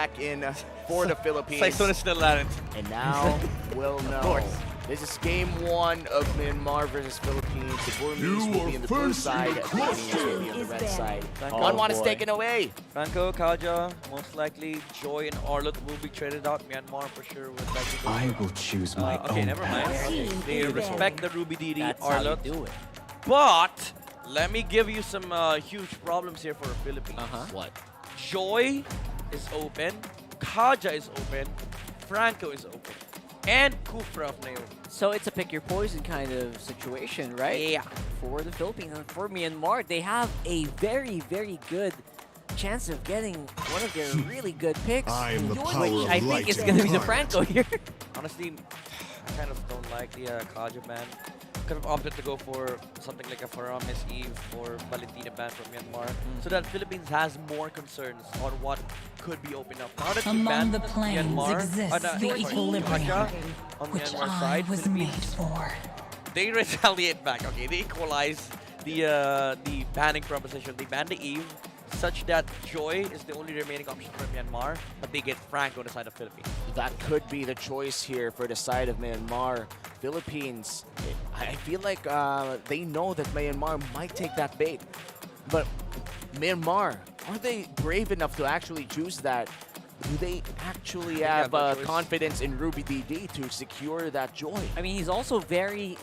back in for the Philippines. And now we'll know. This is game 1 of Myanmar versus Philippines. The Burmese will be on the blue side, the Philippines will be on the red side. 1-1 is taken away. Franco, Kaja, most likely Joy and Arlott will be traded out. Myanmar for sure would likely go. I will choose my okay, own never mind. path. Okay. They respect the Ruby DD, That's how you Arlott. do it. But let me give you some huge problems here for the Philippines. What? Joy is open, Kaja is open, Franco is open, and Kufra of Naomi. So it's a pick your poison kind of situation, right? Yeah. For the Philippines and for Myanmar, they have a very, very good chance of getting one of their really good picks. I am the power which of I light think is going to be the incarnate. Franco here. Honestly, I kind of don't like the Kaja ban. Could have opted to go for something like a Faramis Eve or Valentina ban from Myanmar, so that Philippines has more concerns on what could be opened up. Now that you Among banned the planes Myanmar, exists the sorry, equilibrium, Kaja on which Myanmar I side, was made Philippines, for. they retaliate back. Okay, they equalize the banning proposition. They ban the Eve, such that Joy is the only remaining option for Myanmar, but they get Franco on the side of Philippines. That could be the choice here for the side of Myanmar. Philippines, I feel like they know that Myanmar might take that bait. But Myanmar, are they brave enough to actually choose that? Do they actually have no choice. confidence in Ruby DD to secure that Joy? I mean, he's also very,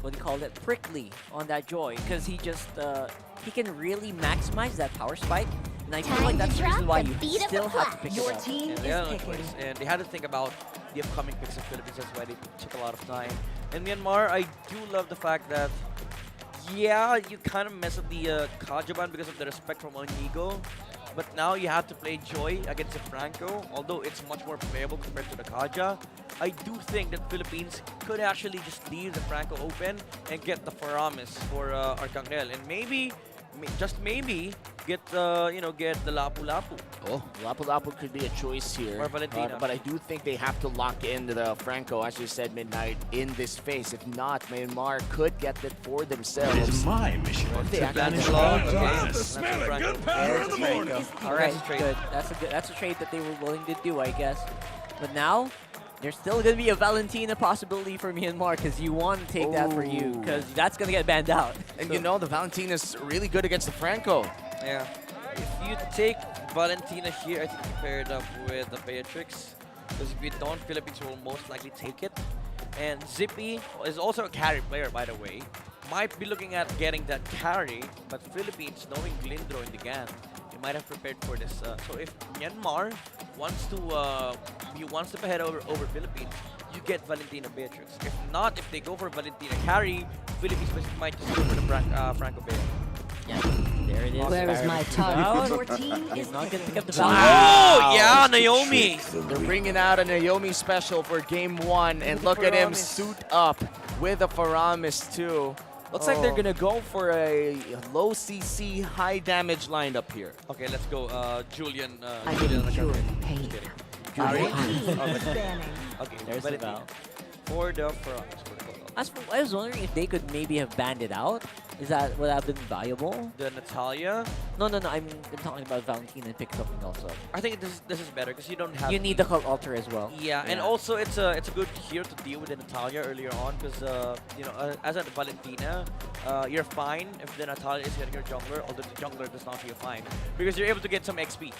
what do you call it, prickly on that Joy, because he just, he can really maximize that power spike. And I feel like that's the reason why you still have to pick it Your up. team And is they had no picking. choice, and they had to think about the upcoming picks of Philippines. That's why they took a lot of time. In Myanmar, I do love the fact that, yeah, you kind of mess up the Kajaban because of the respect from Onigo, but now you have to play Joy against the Franco, although it's much more playable compared to the Kaja. I do think that Philippines could actually just leave the Franco open and get the Faramis for Arcangel, and maybe, just maybe, get get the Lapu Lapu. Oh, Lapu Lapu could be a choice here. Or Valentina. But I do think they have to lock in the Franco, as you said, Midnight, in this phase. If not, Myanmar could get it for themselves. It is my mission. They To actually banish get Log, it. okay. Smell it, Franco. good power of the morning. All right, That's a trade. good. That's a trade that they were willing to do, I guess. But now, there's still going to be a Valentina possibility for Myanmar, because you want to take that for you, because that's going to get banned out. And So- you know, the Valentina's really good against the Franco. Yeah. If you take Valentina here, I think you pair it up with the Beatrix. Because if you don't, Philippines will most likely take it. And Zippy is also a carry player, by the way. Might be looking at getting that carry, but Philippines, knowing Glindro in the GAN, they might have prepared for this. So if Myanmar wants to head over Philippines, you get Valentina Beatrix. If not, if they go for Valentina carry, Philippines might just go for the Franco Beatrix. Yeah, there it is. Where is my target? Down. Your team He's is not going to pick up the picking. Valentina. Oh, yeah, Naomi! They're bringing out a Naomi special for game 1, and look at him Faramis. suit up with a Faramis too. Looks like they're Oh. gonna go for a low CC, high damage lineup here. Okay, let's go. Julian. I Julian can cure Nakagami. pain. Just kidding. Your Alright. team Oh, is banning. Okay, There's the Valentina. Val. For the Faramis. I was wondering if they could maybe have banned it out. Would that have been valuable? The Natalia. No. I'm talking about Valentina and pick something else up. I think this is better because you don't have. You need the cult altar as well. Yeah, and also it's a good hero to deal with the Natalia earlier on because as a Valentina, you're fine if the Natalia is hitting your jungler, although the jungler does not feel fine because you're able to get some XP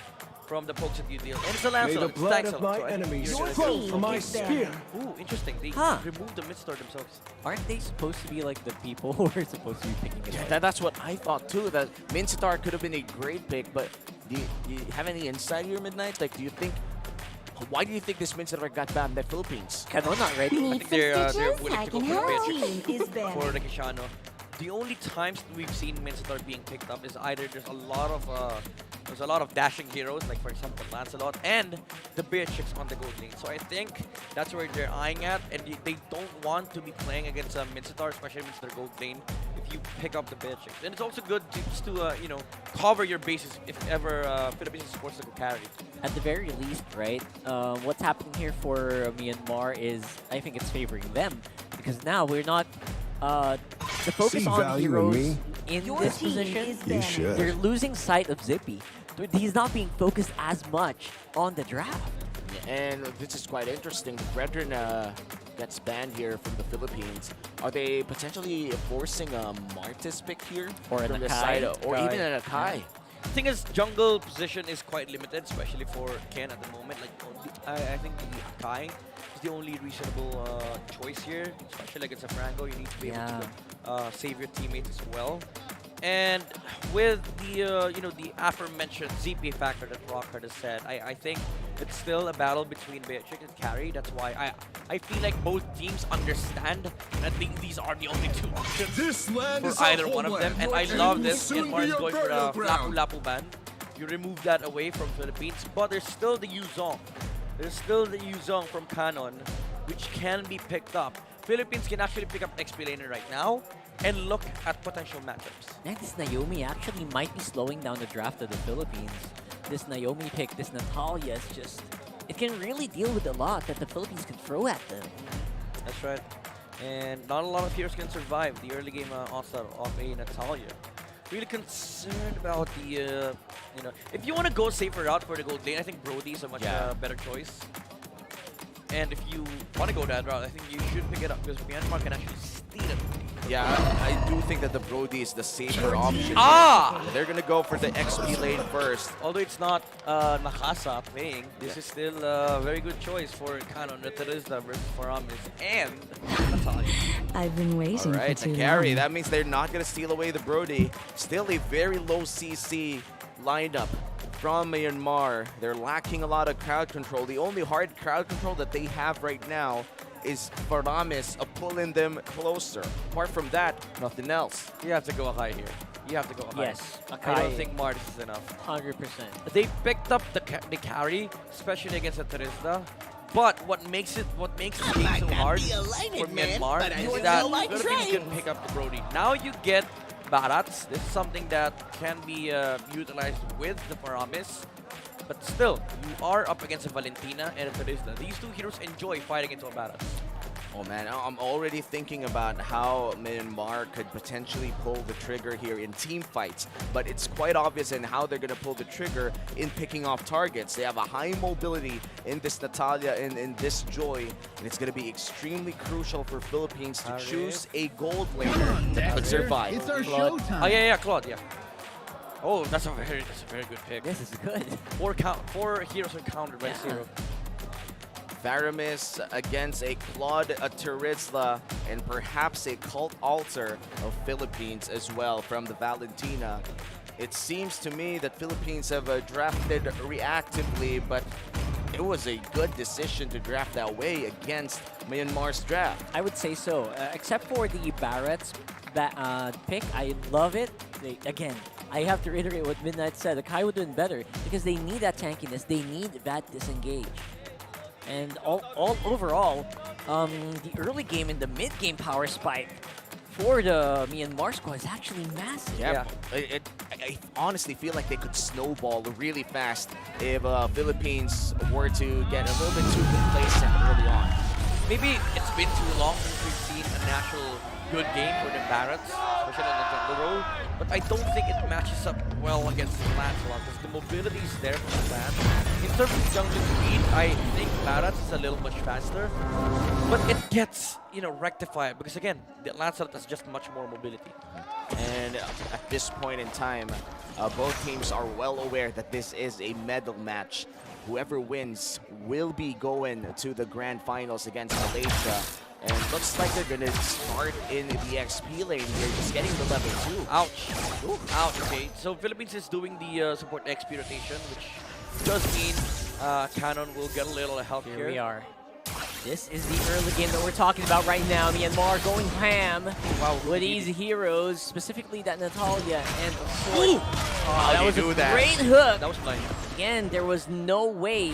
from the pokes that you deal. And it's a May Lancelot. the blood stacks of up, my so I think enemies you're gonna flow go- from my is spear. Ooh, interesting. They Huh. removed the mid-store themselves. Aren't they supposed to be like the people who are supposed to be picking it up? That's what I thought too. That Mincetar could have been a great pick, but do you have any insight here, Midnight? Like, why do you think this Mincetar got banned by Philippines? Cano not ready. Need think they're some stitches? willing I to go can for the help. Beatrix. Team is For banning. the Kishano. The only times that we've seen Mincetar being picked up is either there's a lot of dashing heroes, like for example Lancelot, and the Beatrix on the gold lane. So I think that's where they're eyeing at, and they don't want to be playing against Mincetar, especially against their gold lane, if you pick up the Beatrix. And it's also good to, just to cover your bases if ever Philippines is forced to go carry. At the very least, right? What's happening here for Myanmar is, I think it's favoring them, because now we're not the focus See on value in heroes me? in Your this team position. is You banning. should. They're losing sight of Zippy. he's not being focused as much on the draft. And this is quite interesting. Brethren gets banned here from the Philippines. Are they potentially forcing a Martis pick here? Or from an the Akai? side, or Akai. even an Akai? The thing is, jungle position is quite limited, especially for Ken at the moment. Like, I think the Akai is the only reasonable choice here, especially against a Franco. You need to be able to save your teammates as well. And with the the aforementioned ZP factor that Rockhart has said, I think it's still a battle between Beatrix and Carry. That's why I feel like both teams understand. And I think these are the only two options for either one of them. And I love this. Myanmar is going for a Lapu Lapu ban. You remove that away from Philippines, but there's still the Yuzong. There's still the Yuzong from Canon, which can be picked up. Philippines can actually pick up XP laner right now and look at potential matchups. And this Naomi actually might be slowing down the draft of the Philippines. This Naomi pick, this Natalia is just... It can really deal with a lot that the Philippines can throw at them. That's right. And not a lot of heroes can survive the early game onslaught of a Natalia. Really concerned about the, if you want to go safer route for the gold lane, I think Brody is a much better choice. And if you want to go that route, I think you should pick it up because Myanmar can actually steal it. Yeah, I do think that the Brody is the safer option. Ah! They're gonna go for the XP lane first. Although it's not Nakasa playing, this is still a very good choice for Canon, Teresa versus Faramis and Natalia. I've been waiting Alright, for the too carry. long. That means they're not gonna steal away the Brody. Still a very low CC lineup from Myanmar. They're lacking a lot of crowd control. The only hard crowd control that they have right now is Faramis pulling them closer. Apart from that, nothing else. You have to go high here. You have to go high. Yes, I don't Akai. think Martis is enough. 100%. They picked up the carry, especially against the Teresa. But what makes the game so hard for Myanmar is that Philippines can pick up the Brody. Now you get Barats. This is something that can be utilized with the Faramis. But still, you are up against a Valentina and a Teresa. These two heroes enjoy fighting into a Barats. Oh man, I'm already thinking about how Myanmar could potentially pull the trigger here in team fights, but it's quite obvious in how they're going to pull the trigger in picking off targets. They have a high mobility in this Natalia and in this Joy, and it's going to be extremely crucial for Philippines to choose a gold laner that could survive. It's our Claude. showtime. Oh yeah, Claude, yeah. Oh, that's a very good pick. This is good. Four heroes are countered by zero. Faramis against a Claude, a Terizla, and perhaps a Cult Altar of Philippines as well from the Valentina. It seems to me that Philippines have drafted reactively, but it was a good decision to draft that way against Myanmar's draft. I would say so. Except for the Barrett's pick, I love it. Again, I have to reiterate what Midnight said. The Kai would have been better because they need that tankiness. They need that disengage. And all overall, the early game and the mid game power spike for the Myanmar squad is actually massive. Yeah, I honestly feel like they could snowball really fast if Philippines were to get a little bit too complacent early on. Maybe it's been too long since we've seen a natural good game for the Barretts, especially on the jungle role. But I don't think it matches up well against Lancelot because the mobility is there for the Lan. In terms of jungle speed, I think Barretts is a little much faster. But it gets, rectified because again, the Lancelot has just much more mobility. And at this point in time, both teams are well aware that this is a medal match. Whoever wins will be going to the grand finals against Malaysia. And looks like they're going to start in the XP lane here, just getting the level 2. Ouch. Ooh. Ouch, okay. So Philippines is doing the support XP rotation, which does mean Canon will get a little help here. Here we are. This is the early game that we're talking about right now. Myanmar going ham with these heroes, specifically that Natalia and Sword. That was a great hook. That was blind. Again, there was no way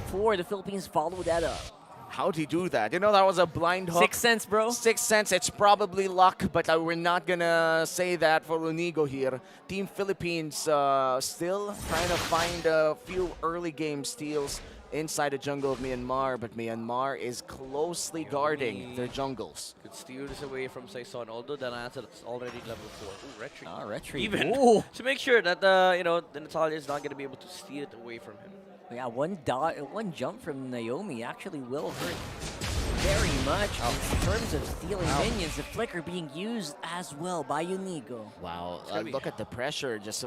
for the Philippines to follow that up. How'd he do that? That was a blind hook. 6 cents, bro. 6 cents, it's probably luck, but we're not gonna say that for Unigo here. Team Philippines still trying to find a few early game steals inside the jungle of Myanmar, but Myanmar is closely guarding their jungles. Could steal this away from Saison, although the answer is already level 4. Ooh, retreat. Ah, retreat. Even Ooh. to make sure that you know, the Natalia is not going to be able to steal it away from him. Yeah, one jump from Naomi actually will hurt very much in terms of stealing minions. The flicker being used as well by Unigo. Wow, gonna be- look at the pressure, just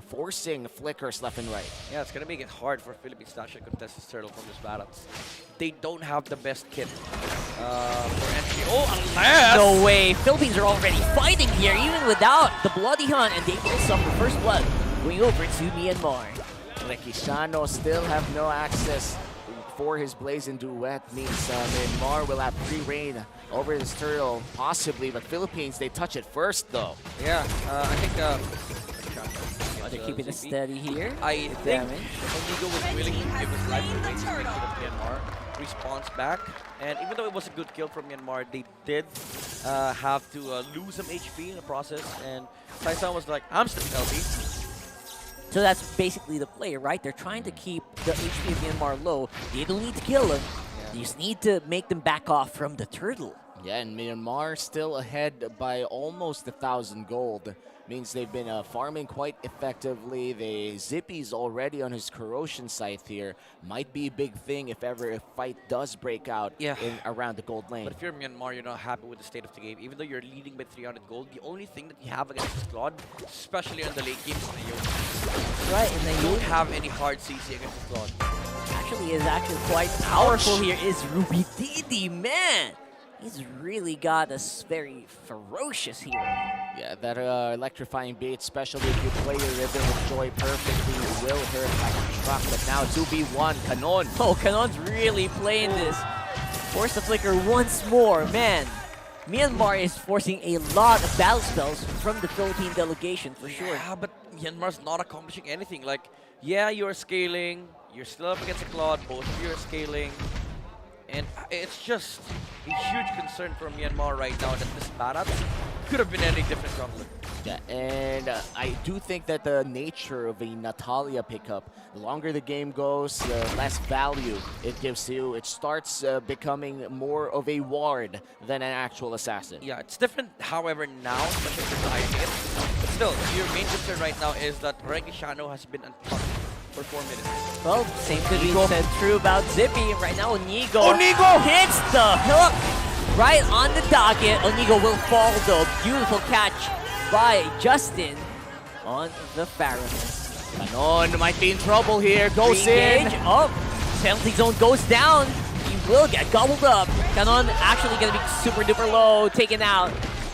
forcing flickers left and right. Yeah, it's going to make it hard for Philippines to actually contest this turtle from this battle. They don't have the best kit for entry. Oh, unless... No way. Philippines are already fighting here, even without the Bloody Hunt, and they will suffer first blood going over to Myanmar. Rekishano still have no access for his Blazing Duet, means Myanmar will have free reign over this turtle, possibly, but Philippines, they touch it first, though. Yeah, I think... They're keeping it steady here. I think Damage. Onigo was willing to give his life away to make sure that Myanmar responds back. And even though it was a good kill from Myanmar, they did have to lose some HP in the process. And Saison was like, I'm still healthy. So that's basically the play, right? They're trying to keep the HP of Myanmar low. They don't need to kill them. You just need to make them back off from the turtle. Yeah, and Myanmar still ahead by almost 1,000 gold. Means they've been farming quite effectively. The Zippy's already on his corrosion scythe here. Might be a big thing if ever a fight does break out around the gold lane. But if you're Myanmar, you're not happy with the state of the game. Even though you're leading by 300 gold, the only thing that you have against Claude, especially in the late game, is Naomi. Right, and You don't have any hard CC against Claude. actually is quite powerful here is Ruby Didi, man. He's really got us very ferocious here. Yeah, that electrifying bait, especially if you play your rhythm with Joy perfectly, will hurt like a truck. But now 2v1, Canon. Oh, Canon's really playing this. Force the flicker once more, man. Myanmar is forcing a lot of battle spells from the Philippine delegation, for sure. Yeah, but Myanmar's not accomplishing anything. Like, yeah, you're scaling. You're still up against a Claude. Both of you are scaling. And it's just a huge concern for Myanmar right now that this Bharat could have been any different jungler. Yeah, and I do think that the nature of a Natalia pickup, the longer the game goes, the less value it gives you. It starts becoming more of a ward than an actual assassin. Yeah, it's different, however, now, especially with the IPS. But still, your main concern right now is that Rekishano has been untouched for 4 minutes. Well, same could be said true about Zippy. Right now, Onigo hits the hook right on the docket. Onigo will fall, though. Beautiful catch by Justin on the Pharaohs. Canon might be in trouble here. Goes in. Oh, penalty zone goes down. He will get gobbled up. Canon actually going to be super duper low, taken out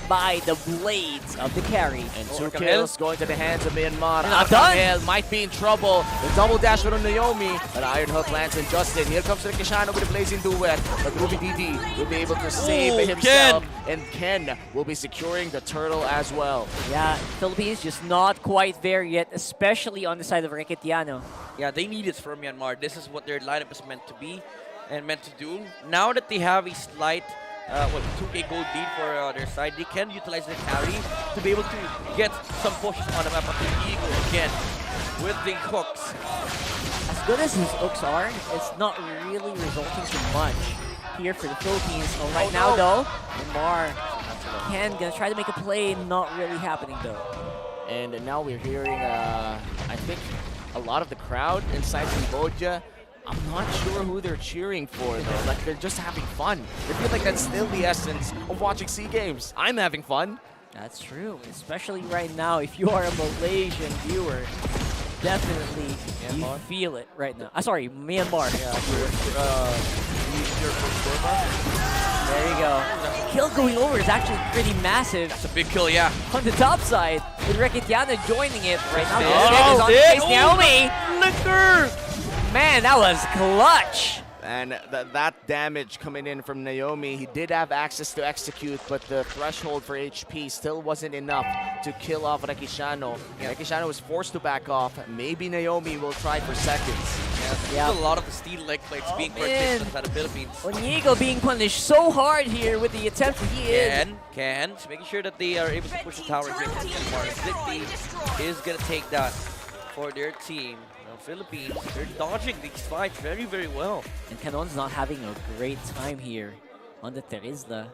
by the blades of the carry. And 2 kills going to the hands of Myanmar. Not done. Arcangel might be in trouble. The double dash from Naomi. But Iron Hook lands on Justin. Here comes Rekishano with a Blazing Duet. But Ruby Didi will be able to save himself. And Ken will be securing the turtle as well. Yeah, Philippines just not quite there yet, especially on the side of Reketiano. Yeah, they need it for Myanmar. This is what their lineup is meant to be and meant to do. Now that they have a slight 2k gold lead for their side, they can utilize the carry to be able to get some pushes on the map. But the Eagle again with the hooks. As good as his hooks are, it's not really resulting too much here for the Philippines. Oh, right now, though, Myanmar gonna try to make a play, not really happening, though. And now we're hearing, I think, a lot of the crowd inside Cambodia. I'm not sure who they're cheering for, though. Like, they're just having fun. I feel like that's still the essence of watching SEA Games. I'm having fun. That's true, especially right now. If you are a Malaysian viewer, definitely you feel it right now. Sorry, Myanmar. There you go. Kill going over is actually pretty massive. It's a big kill, yeah. On the top side, with Reketiana joining it right now. Oh, This is on Naomi. Flicker! Man, that was clutch. And that damage coming in from Naomi, he did have access to execute, but the threshold for HP still wasn't enough to kill off Rekishano. Rekishano was forced to back off. Maybe Naomi will try for seconds. Yeah, there's a lot of the steel leg plates being purchased inside the Philippines. Onigo being punished so hard here with the attempt that he is. So making sure that they are able to push the tower here. Zippy is going to take that for their team. Philippines, they're dodging these fights very, very well. And Canon's not having a great time here on the Terizla.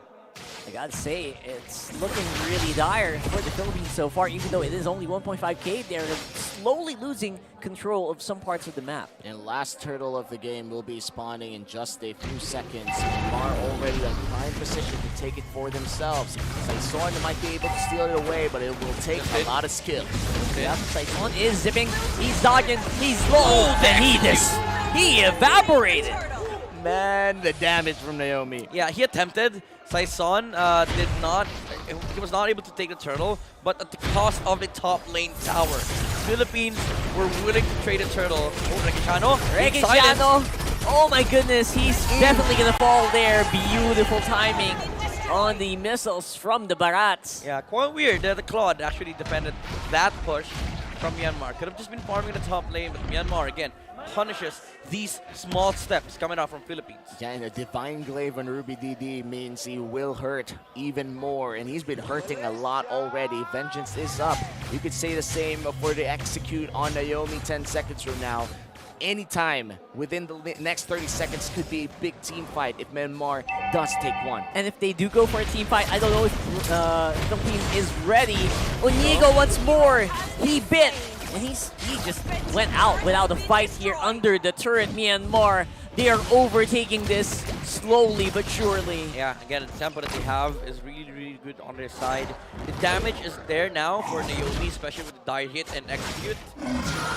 I gotta say, it's looking really dire for the Philippines so far, even though it is only 1.5k. They're slowly losing control of some parts of the map. And last turtle of the game will be spawning in just a few seconds. Myanmar already in prime position to take it for themselves. Saison might be able to steal it away, but it will take a lot of skill. Yep, Saison is zipping, he's dodging, he's low, and he evaporated. Man, the damage from Naomi. Yeah, he attempted. Saison he was not able to take the turtle, but at the cost of the top lane tower. Philippines were willing to trade a turtle. Oh, Regichano. Regichano, oh my goodness, he's definitely gonna fall there. Beautiful timing on the missiles from the Barats. Yeah, quite weird that the Claude actually defended that push from Myanmar. Could have just been farming the top lane, but Myanmar, again, punishes these small steps coming out from Philippines. Yeah, and a Divine Glaive on Ruby DD means he will hurt even more, and he's been hurting a lot already. Vengeance is up. You could say the same for the Execute on Naomi 10 seconds from now. Anytime within the next 30 seconds could be a big team fight if Myanmar does take one. And if they do go for a team fight, I don't know if Philippines is ready. Onigo once more, he bit. And he just went out without a fight here under the turret. Myanmar, they are overtaking this slowly but surely. Yeah, again, the tempo that they have is really, really good on their side. The damage is there now for Naomi, especially with the dire hit and execute.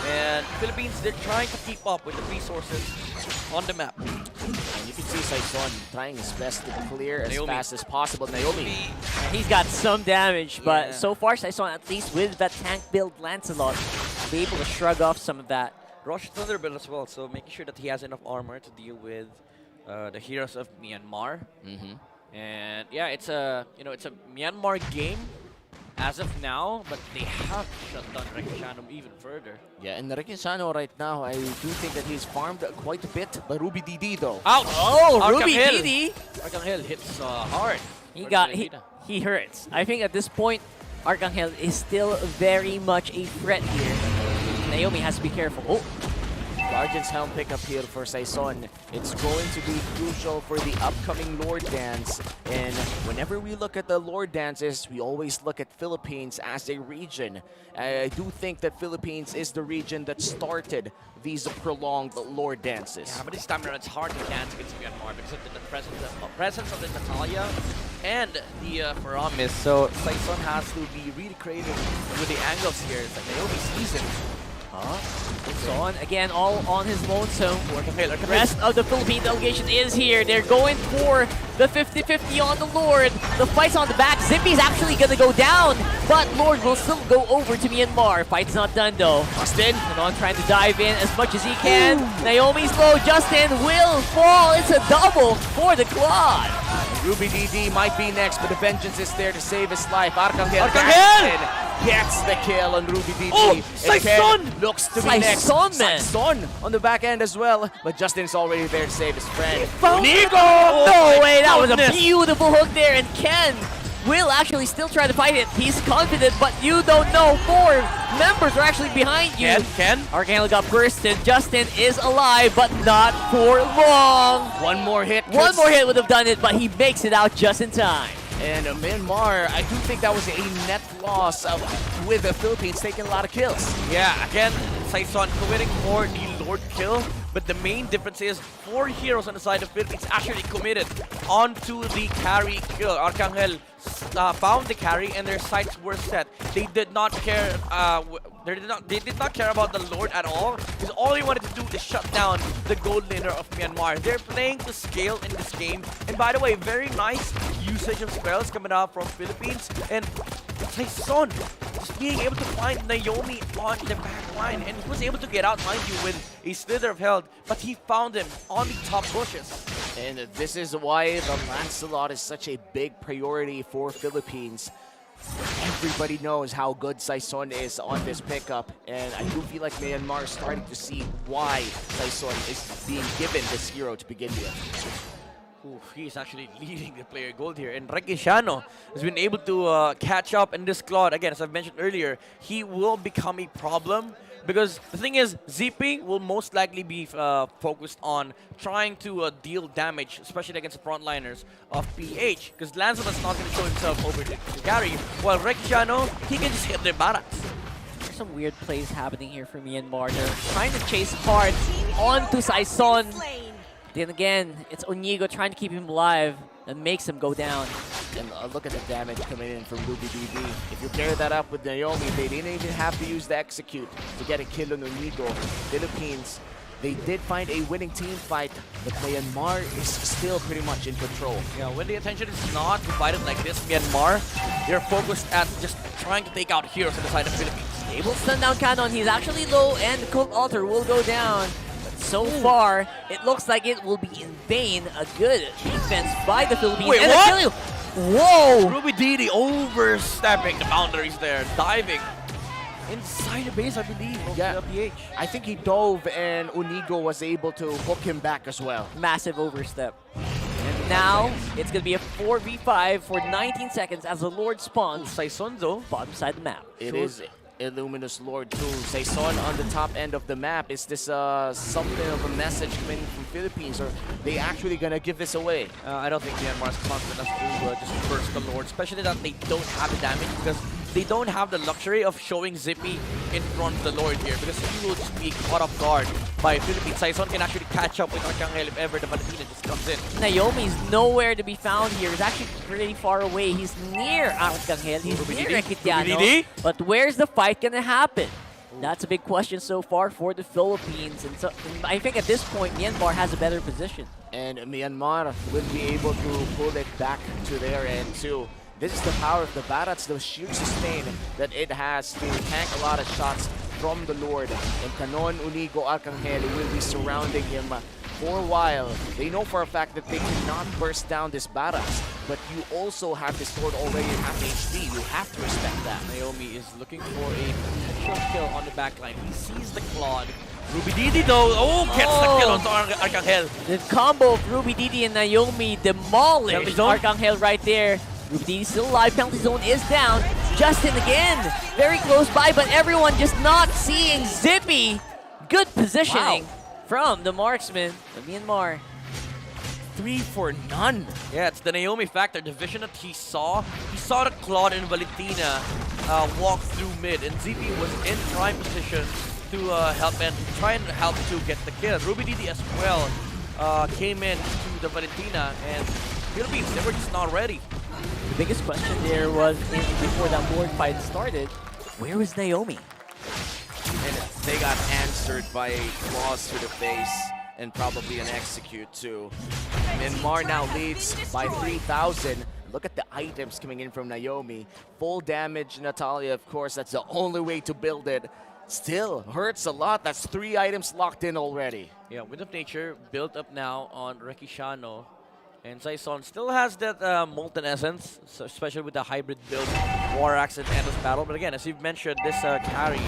And Philippines, they're trying to keep up with the resources on the map. And you can see Saison trying his best to clear as fast as possible. Naomi. He's got some damage, but Yeah. so far Saison, at least with that tank build Lancelot, be able to shrug off some of that. Rush Thunderbolt as well, so making sure that he has enough armor to deal with the heroes of Myanmar. And yeah, it's a Myanmar game as of now, but they have shut down Regichano even further. Yeah, and Regichano right now, I do think that he's farmed quite a bit by Ruby DD though. Ouch! Oh, Ruby Arcangel. DD! Arcangel hits hard. He hurts. I think at this point, Arcangel is still very much a threat here. Naomi has to be careful. Oh, Guardian's Helm pickup here for Saison. It's going to be crucial for the upcoming Lord Dance. And whenever we look at the Lord Dances, we always look at Philippines as a region. I do think that Philippines is the region that started these prolonged Lord Dances. Yeah, but this time around it's hard to dance against Myanmar because of the presence of the Natalia and the Faramis. So Saison has to be really creative with the angles here. It's like Naomi sees it. Saison again, all on his lonesome. The rest of the Philippine delegation is here. They're going for the 50-50 on the Lord. The fight's on the back. Zippy's actually gonna go down, but Lord will still go over to Myanmar. Fight's not done though. Justin, Canon trying to dive in as much as he can. Naomi's low. Justin will fall. It's a double for the Claude. Ruby DD might be next, but the Vengeance is there to save his life. Arcangel gets the kill on Ruby DD. Oh, Saison looks to be next. Man. Saison on the back end as well, but Justin is already there to save his friend. Nico! No way, that was a beautiful hook there, and Ken will actually still try to fight it. He's confident, but you don't know. 4 members are actually behind you. Ken? Arcangel got bursted. Justin is alive, but not for long. One more hit. One more hit would have done it, but he makes it out just in time. And Myanmar, I do think that was a net loss with the Philippines taking a lot of kills. Yeah, again, Saison committing for the Lord kill, but the main difference is 4 heroes on the side of Philippines actually committed onto the carry kill. Arcangel found the carry and their sights were set. They did not care. They did not care about the Lord at all, because all they wanted to do is shut down the gold laner of Myanmar. They're playing to scale in this game, and by the way, very nice usage of spells coming out from Philippines. And Saison just being able to find Naomi on the back line, and he was able to get out, mind you, with a slither of health, but he found him on the top bushes. And this is why the Lancelot is such a big priority for Philippines. Everybody knows how good Saison is on this pickup, and I do feel like Myanmar is starting to see why Saison is being given this hero to begin with. Ooh, he's actually leading the player gold here, and Regichano has been able to catch up in this Claude. Again, as I've mentioned earlier, he will become a problem Because the thing is, ZP will most likely be focused on trying to deal damage, especially against the frontliners of PH. Because Lancelot is not going to show himself over to carry, while Rekiano, he can just hit their barracks. There's some weird plays happening here for Myanmar. They're trying to chase hard onto Saison. Then again, it's Onigo trying to keep him alive. That makes him go down. And look at the damage coming in from Mlbb. If you pair that up with Naomi, they didn't even have to use the execute to get a kill on Onigo. Philippines, they did find a winning team fight, but Myanmar is still pretty much in control. Yeah, when the attention is not divided like this, Myanmar, they're focused at just trying to take out heroes on the side of Philippines. Able to stun down Cannon. He's actually low, and the Cult Altar will go down. So far, it looks like it will be in vain. A good defense by the Philippines. Wait, and what? Whoa! Mlbb overstepping the boundaries there, diving inside the base, I believe, of Yeah. the PH. I think he dove and Onigo was able to hook him back as well. Massive overstep. And now, it's going to be a 4v5 for 19 seconds as the Lord spawns Saison though, bottom side of the map. It is Illuminous Lord 2. Saison on the top end of the map. Is this something of a message coming from Philippines, or they actually gonna give this away? I don't think Myanmar is confident enough to just burst the Lord, especially that they don't have the damage because they don't have the luxury of showing Zippy in front of the Lord here because he will just be caught off guard by Philippines. Saison can actually catch up with Arcangel if ever the Valentina just comes in. Naomi's nowhere to be found here. He's actually pretty far away. He's near Arcangel. He's near Rekitiano. But where's the fight gonna happen? That's a big question so far for the Philippines. And so I think at this point, Myanmar has a better position. And Myanmar will be able to pull it back to their end too. This is the power of the Barats, the sheer sustain that it has to tank a lot of shots from the Lord. And Canon, Onigo, Arcangel will be surrounding him for a while. They know for a fact that they cannot burst down this Barats, but you also have this sword already at half HP. You have to respect that. Naomi is looking for a potential kill on the backline. He sees the Claude. Mlbb though, gets the kill onto Arcangel. The combo of Ruby Didi and Naomi demolished Arcangel right there. Ruby Didi still alive, penalty zone is down. Justin again, very close by, but everyone just not seeing Zippy. Good positioning from the marksman of Myanmar. 3 for none. Yeah, it's the Naomi factor. The vision that he saw the Claude and Valentina walk through mid, and ZP was in prime position to help and try and help to get the kill. Ruby Didi as well came in to the Valentina, and Philippines, they were just not ready. The biggest question there was, before that board fight started, where was Naomi? And they got answered by a cross to the face and probably an execute too. Myanmar now leads by 3,000. Look at the items coming in from Naomi. Full damage, Natalia, of course, that's the only way to build it. Still hurts a lot. That's 3 items locked in already. Yeah, Wind of Nature built up now on Rekishano. And Saison still has that Molten Essence, so especially with the hybrid build, War Axe and Endless Battle. But again, as you've mentioned, this carry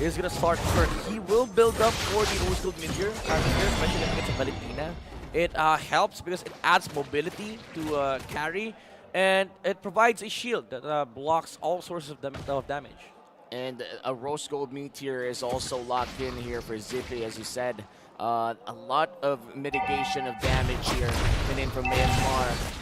is going to start first. He will build up for the old school mid-tier, especially if it's a Valentina. It helps because it adds mobility to carry, and it provides a shield that blocks all sources of damage. And a Rose Gold Meteor is also locked in here for Zippy, as you said. A lot of mitigation of damage here coming in from Myanmar.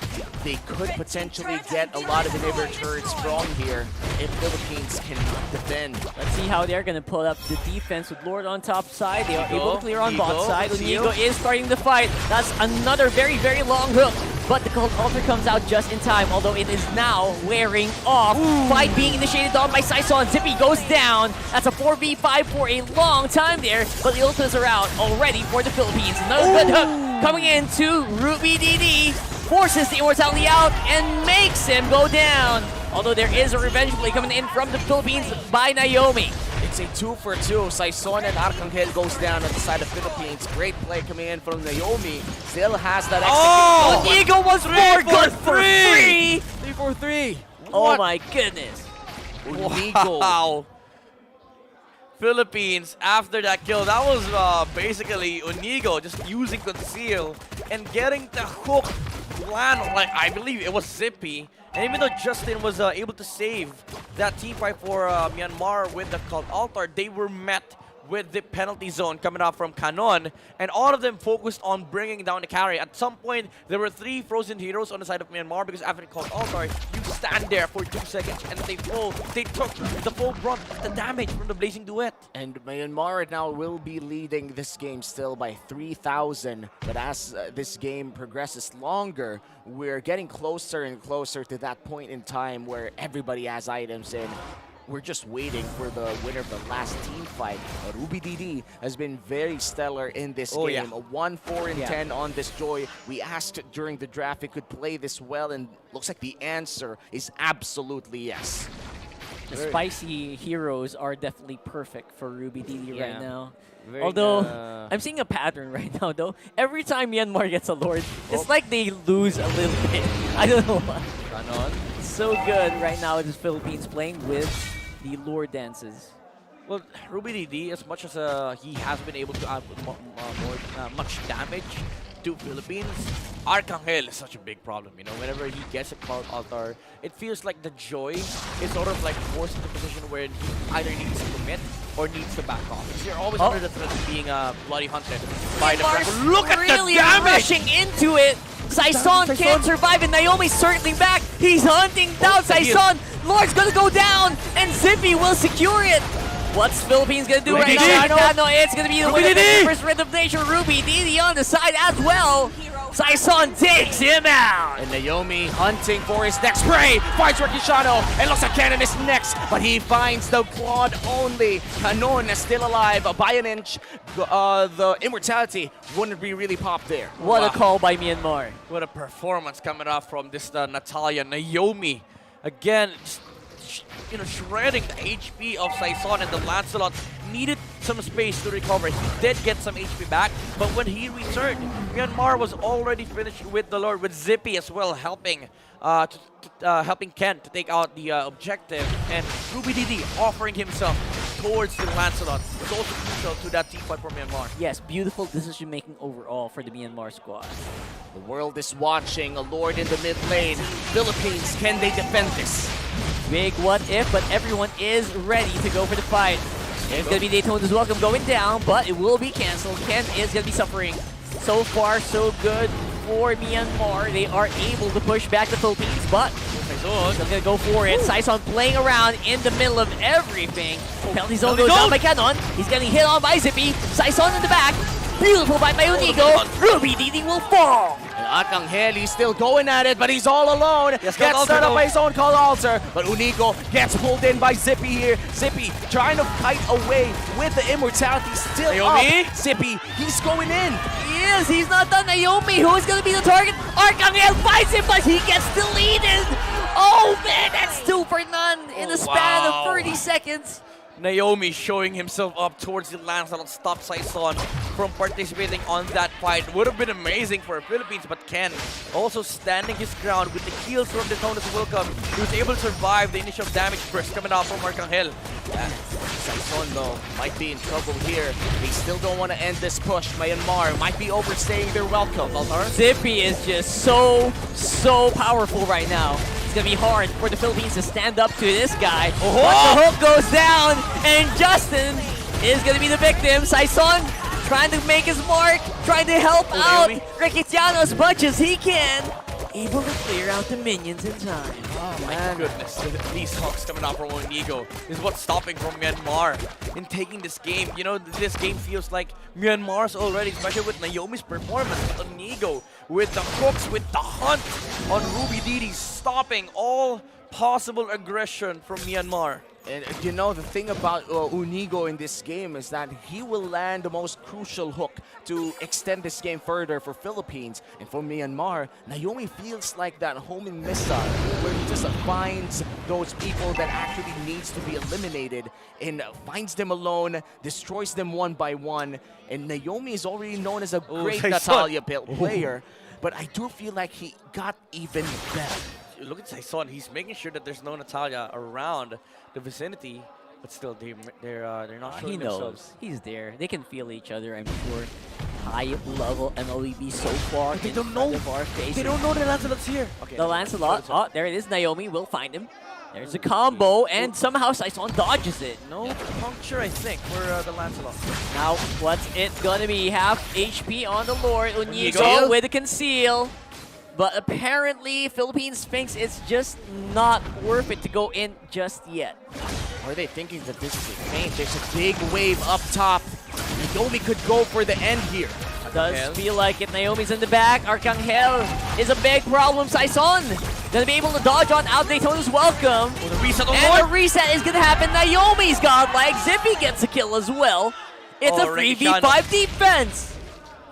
They could potentially get a lot of inhibitor turrets from here if Philippines can defend. Let's see how they're going to pull up the defense with Lord on top side. They are able to clear on bot side. Onigo is starting the fight. That's another very, very long hook. But the Cold Altar comes out just in time, although it is now wearing off. Fight being initiated on by Saison. Zippy goes down. That's a 4v5 for a long time there, but the ultimates are out already for the Philippines. Another good hook coming into Ruby DD. Forces the Immortality out and makes him go down. Although there is a revenge play coming in from the Philippines by Naomi. It's a 2 for 2. Saison and Arcangel goes down on the side of Philippines. Great play coming in from Naomi. Still has that execution. Onigo was more good for 3. 3 for 3. Oh my goodness. Onigo. Wow. Philippines, after that kill, that was basically Onigo just using Conceal and getting the hook land, like I believe it was Zippy. And even though Justin was able to save that team fight for Myanmar with the Cult Altar, they were met with the penalty zone coming out from Canon, and all of them focused on bringing down the carry. At some point, there were 3 frozen heroes on the side of Myanmar because after they called altar, you stand there for 2 seconds and they fall. They took the full brunt of the damage from the Blazing Duet. And Myanmar now will be leading this game still by 3,000. But as this game progresses longer, we're getting closer and closer to that point in time where everybody has items and we're just waiting for the winner of the last team fight. Mlbb has been very stellar in this game. Yeah. A 1-4-10 on this Joy. We asked during the draft if it could play this well, and looks like the answer is absolutely yes. The spicy heroes are definitely perfect for Mlbb right now. Very, Although, I'm seeing a pattern right now, though. Every time Myanmar gets a Lord, it's like they lose a little bit. I don't know why. Canon. So good right now in the Philippines playing with the Lord dances. Well, Mlbb, as much as he has been able to add much damage to Philippines, Arcangel is such a big problem. You know, whenever he gets a called altar, it feels like the Joy is sort of like forced into a position where he either needs to commit or needs to back off. Because you're always under the threat of being bloody hunted by the Myanmar's Look at really the damage! rushing into it. Saison can't survive, and Naomi's circling back. He's hunting down Saison. Lord's gonna go down, and Zippy will secure it. What's Philippines gonna do right now? No, it's gonna be the winner of the first Rhythm Nation. Mlbb on the side as well. Saison takes him out. And Naomi hunting for his next prey. Finds Rakishano and looks like Cannon is next, but he finds the Claude only. Canon is still alive by an inch. The immortality wouldn't be really popped there. What a call by Myanmar. What a performance coming off from this Natalia. Naomi, again, shredding the HP of Saison, and the Lancelot needed some space to recover. He did get some HP back, but when he returned, Myanmar was already finished with the Lord, with Zippy as well helping helping Ken to take out the objective, and Mlbb offering himself towards the Lancelot was also crucial to that team fight for Myanmar. Yes, beautiful decision making overall for the Myanmar squad. The world is watching. A Lord in the mid lane. Philippines, can they defend this? Big what if, but everyone is ready to go for the fight. It's going to be Daytona's Welcome going down, but it will be canceled. Ken is going to be suffering. So far, so good for Myanmar. They are able to push back the Philippines, but Saison going to go for it. Saison playing around in the middle of everything. Penalty zone goes down by Canon. He's getting hit on by Zippy. Saison in the back. Beautiful by Mayunigo. Mlbb will fall. Arcangel, he's still going at it, but he's all alone. Yes, gets set up by his own call altar, but Unigo gets pulled in by Zippy here. Zippy trying to kite away with the immortality still Naomi? up. Zippy, he's going in. He is. He's not done. Naomi, who is going to be the target? Arcangel fights him, but he gets deleted. Oh man, that's 2 for none in the span of 30 seconds. Naomi showing himself up towards the Lancelot, stop Saison from participating on that fight. Would have been amazing for the Philippines, but Ken also standing his ground with the kills from Daytona's Welcome. He was able to survive the initial damage burst coming out from Arcangel. Saison, though, might be in trouble here. They still don't want to end this push. Myanmar might be overstaying their welcome. Zippy is just so powerful right now. It's going to be hard for the Philippines to stand up to this guy. But the hook goes down, and Justin is going to be the victim. Saison trying to make his mark, trying to help out Rakitiano as much as he can. Able to clear out the minions in time. Oh my goodness, these hooks coming out from Onigo is what's stopping from Myanmar in taking this game. You know, this game feels like Myanmar's already, especially with Naomi's performance, with Onigo, with the hooks, with the hunt on Mlbb, stopping all possible aggression from Myanmar. And you know, the thing about Unigo in this game is that he will land the most crucial hook to extend this game further for Philippines. And for Myanmar, Naomi feels like that homing missile where he just finds those people that actually needs to be eliminated and finds them alone, destroys them one by one. And Naomi is already known as a great Natalia player, but I do feel like he got even better. Look at Saison, he's making sure that there's no Natalia around the vicinity, but still they're not showing He themselves. knows. He's there. They can feel each other, I'm sure. High level Mlbb so far. They don't know. They don't know the Lancelot's here. Okay. The Lancelot. Oh, there it is. Naomi will find him. There's a combo, and somehow Saison dodges it. No puncture, I think, for the Lancelot. Now, what's it gonna be? Half HP on the Lord. Unigo. Unigo with a conceal. But apparently, Philippine Sphinx is just not worth it to go in just yet. Are they thinking that this is a feint? There's a big wave up top. Naomi could go for the end here. Does feel like it. Naomi's in the back. Arcangel is a big problem. Saison gonna be able to dodge on out. Daytona's welcome. Oh, the reset on And Lord. the reset is gonna happen. Naomi's godlike. Zippy gets a kill as well. It's a Oh, 3v5 defense.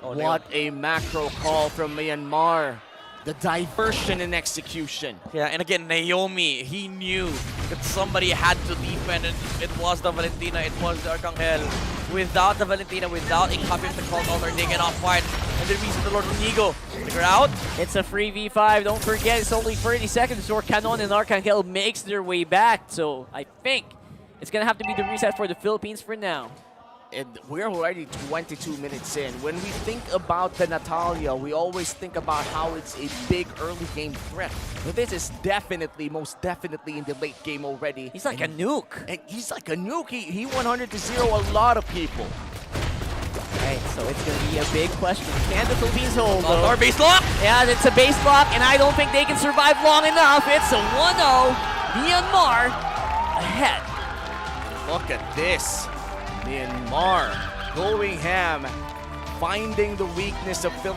Oh, What a macro call from Myanmar. The diversion in execution. Yeah, and again, Naomi, he knew that somebody had to defend, and it was the Valentina, it was the Arcangel. Without the Valentina, without a copy of the Cult Altar, they cannot fight. And the reason the Lord Unigo, figure out. It's a 3v5. Don't forget, it's only 30 seconds before Canon and Arcangel makes their way back. So I think it's going to have to be the reset for the Philippines for now. And we're already 22 minutes in. When we think about the Natalia, we always think about how it's a big early game threat. But this is definitely, most definitely in the late game already. He's like a nuke. And he's like a nuke. He 100 to 0 a lot of people. Right, so it's going to be a big question. Can the Philippines hold? though? Altar base lock. Yeah, it's a base lock, and I don't think they can survive long enough. It's a 1-0. Myanmar ahead. Look at this. Myanmar going ham, finding the weakness of Philippines.